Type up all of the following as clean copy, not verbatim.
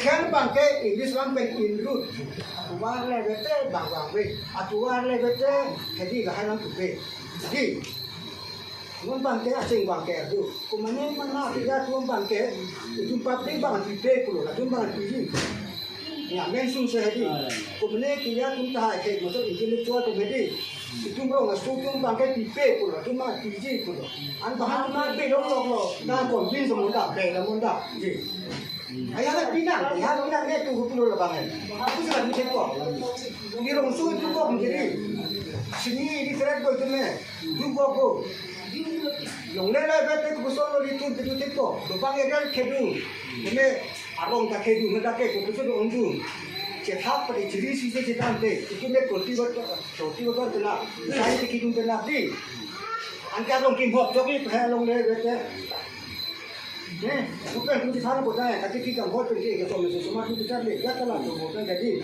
Sekian bangke Inggris lang pen inrut. Atuan lebete bang we. Atuan lebete jadi gahanan tupe. Jadi mun bangke asing bangke tu. Kumane mana tidak tuan bangke itu pabrik bang tupe pulo. Latun bang tuji. Ya mensun sehadi. Kumane kia tunta ke maksud ini tua tu bedi. Itu Umrongso tuan bangke tupe pulo. Latun bang tuji pulo. An bahan mana be lo. Dah konvin semua dah be lah munda. Ayah pinang ni tu pulau lebangan. Aku sudah mikir kau. Umrongso itu kau menjadi. Sini di serat kau tu ni. Tu kau. Yang lain betul tu solo di tu kau. Lebang ada kedu. Ini arong tak kedu, nak kedu tu tu onju. Cetak pada ciri sisi cetak ni. Itu ni roti betul tu nak. Saya kedu tu nak di. Angkat arong kimbok joki perhelong ni betul. Bukan tu di sana boleh, tapi kita buat pergi ke semua tu kita lihat ya kalau tu bukan jadi.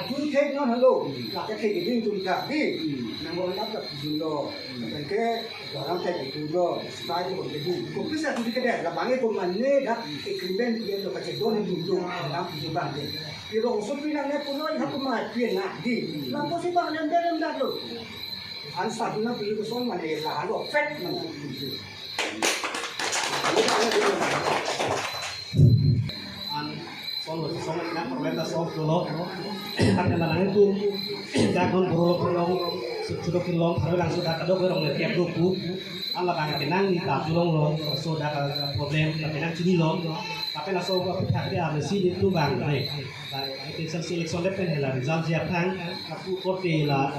Jun tek non hello, nak tek gini tu tak di. Namun nak jundo, kerana orang tek jundo, style tu jadi. Kau bisa tu kita dah, bangai kau mana dah ekriben dia tu macam dua ni jundo, nak jundo bangke. Kalau usul pinang ni pulau ini aku mati nak di. Lampu si bang yang dah tu. Ansar tu nak pergi ke sana mana lah, lo fat mana tu. Soalnya nak perintah soal dulu, kadang-kadang itu jagon berolong sudah kilong, tapi langsung dah kadang orang tiap duku, Allah banyak kenang ni tak kilong lo, sudah problem, tapi kenang cini lo, tapi langsung pihak dia mesti itu bang, itu seleksi lepet lah, result siap tang, aku kote lah,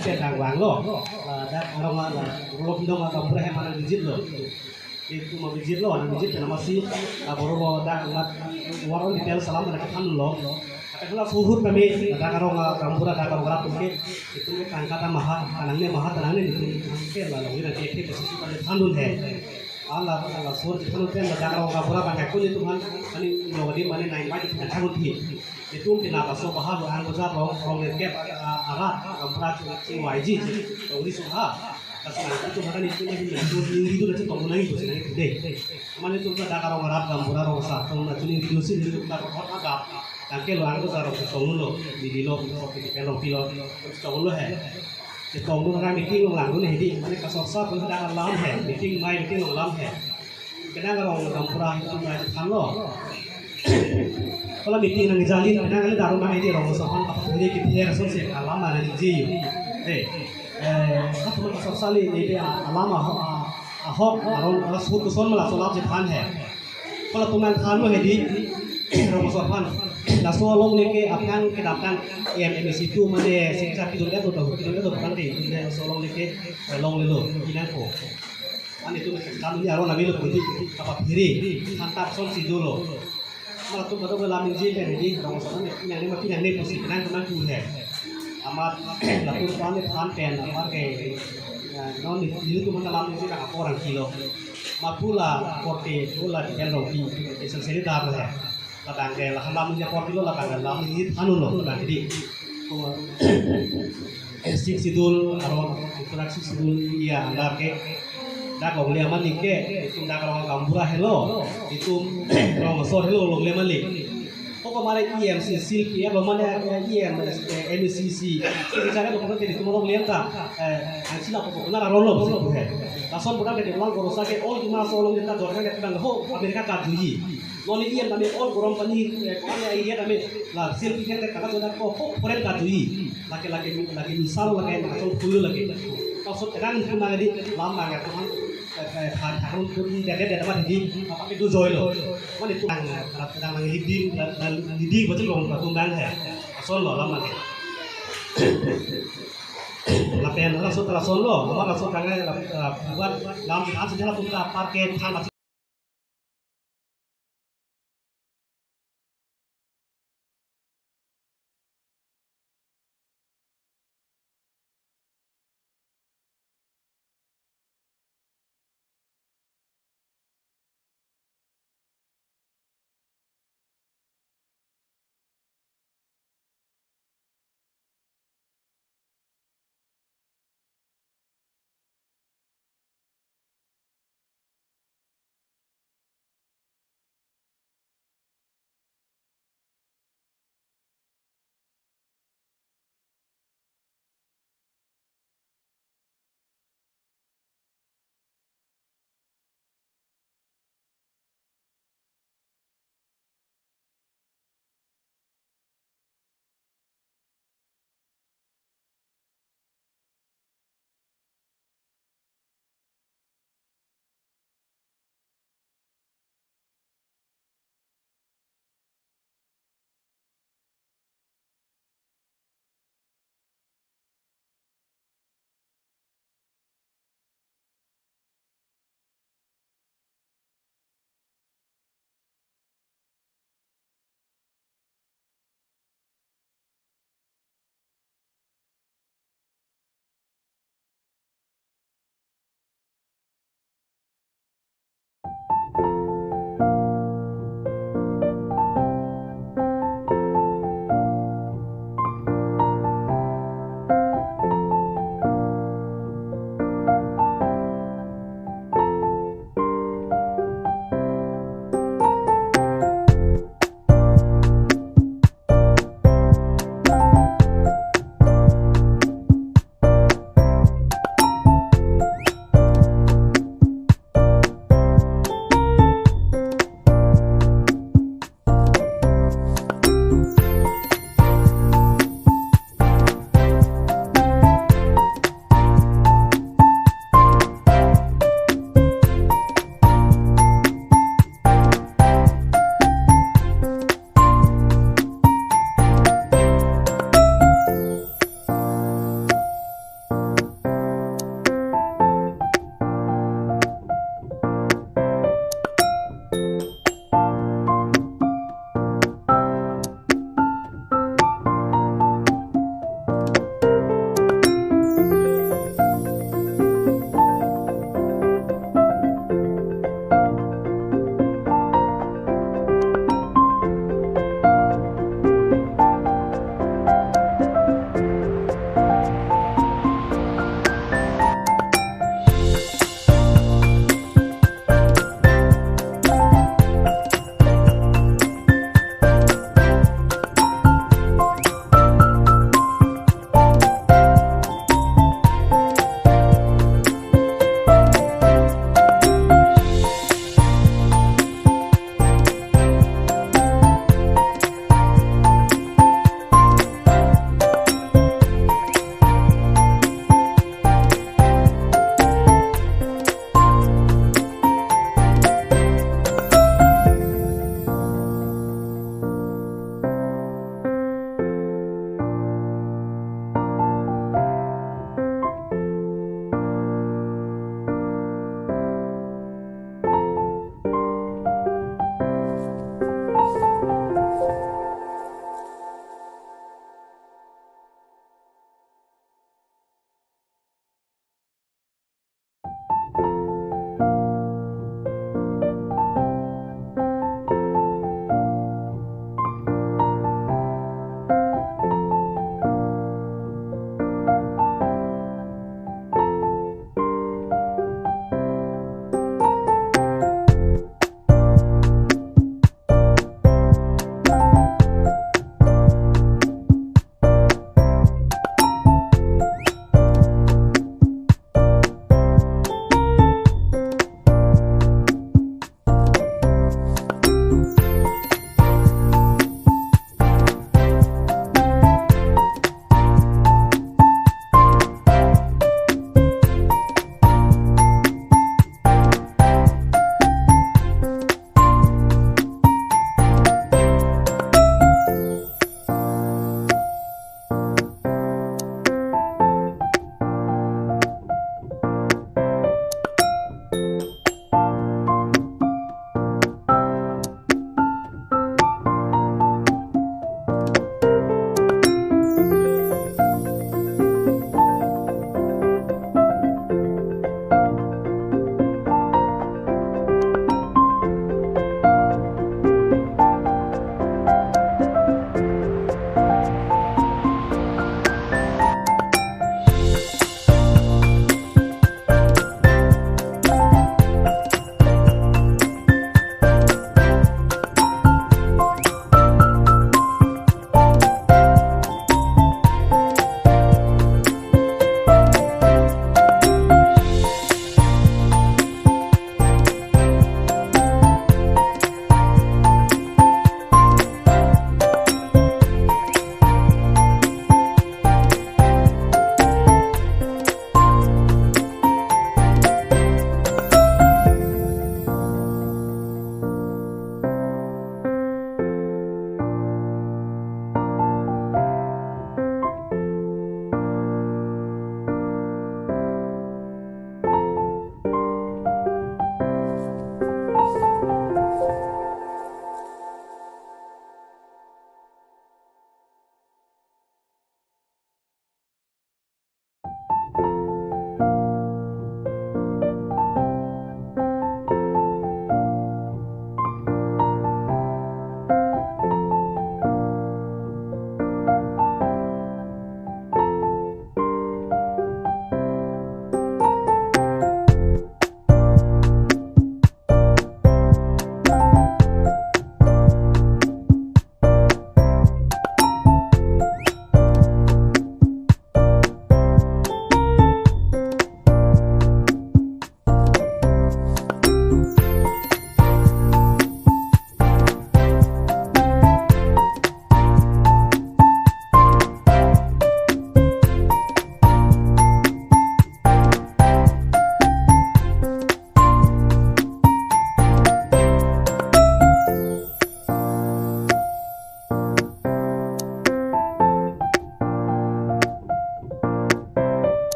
sedang bang lo, dah orang berolong kilong atau berapa mana digit lo. Itu mau bijir lo, bijir karena masih baru lo dah warung di tel salam mereka kan lo. Tapi kalau suhut kami, ada karong kampura, ada karong kerap mungkin itu angkatan mahal, tanangnya itu mungkin lah. Lalu nanti itu posisi pada tandun he. Allah suhut itu kan ada karong kampura pakai kun itu kan ini jadi mana naik lagi dengan tandun hi. Itu kenapa so bahal angkut siapa orang lekep alat kampura CYG, orang suha. Kasi itu bahkan itu itu nanti pengguna itu sih nanti gede. Mana itu ada karang arab kampura rosa, kalau nanti itu sih itu kita hot agak. Tangke lo angkat karang setong lo, di lo, di pelong kilo, setong lo he. Setong lo kan meeting lo langsung nih di mana kasoksa pun ada alam he, meeting lo alam he. Kenapa karang kampura itu macam kan lo? Kalau meeting nang jalin, kenapa kali daru mana ini orang sohan apa sendiri kita harus sih alam mana di sini. Teman kasar sali ini alama ahok arong sebut keson malah solat Aphan he. Kalau tuman kanu he di orang Aphan, dah solong ni ke Aphan kedapkan MMC itu mana siksa kidulnya tu bukan deh, itu solong ni ke long lelo ina ko. An itu kanu ni arong nabi lo kunci apa kiri hantar son si dulu. Malah tu betul lamin je kan di orang Aphan ni macam ni posisi kan teman tu he. Amat lalu kami panten apa ke non itu mana lama sih nak orang kilo mapula korte pula di kelong di senseri dah lah kadang ke lah lama ni korte lo lah kadang lama ni anu lo kadang jadi sik sidul arong interaksi sidul iya andar ke dah kau lihat mana ke itu dah kalau kampura hello itu orang masuk hello lo lihat mana kok kemarin EMCC ya bagaimana EMCC bicara dokumen itu mau lihat tak hasil apa benar rollo betul langsung bukan dari ulang korusa ke all Dima solong kita dorong ke tengah ho Amerika kajuyi noni iya kami all gorong pani kami iya kami lah sil pikir ke kakak sudah kok keren kajuyi laki-laki misal lagi langsung kuyu lagi maksud terang itu mana di lama ya Tuhan harun pun dari apa di apa itu joy lo mana itu sedang leading betul dong pertumbuhan ya solo lama ya lapian langsung solo apa langsung tangan buat dalam sejarah tuh parkir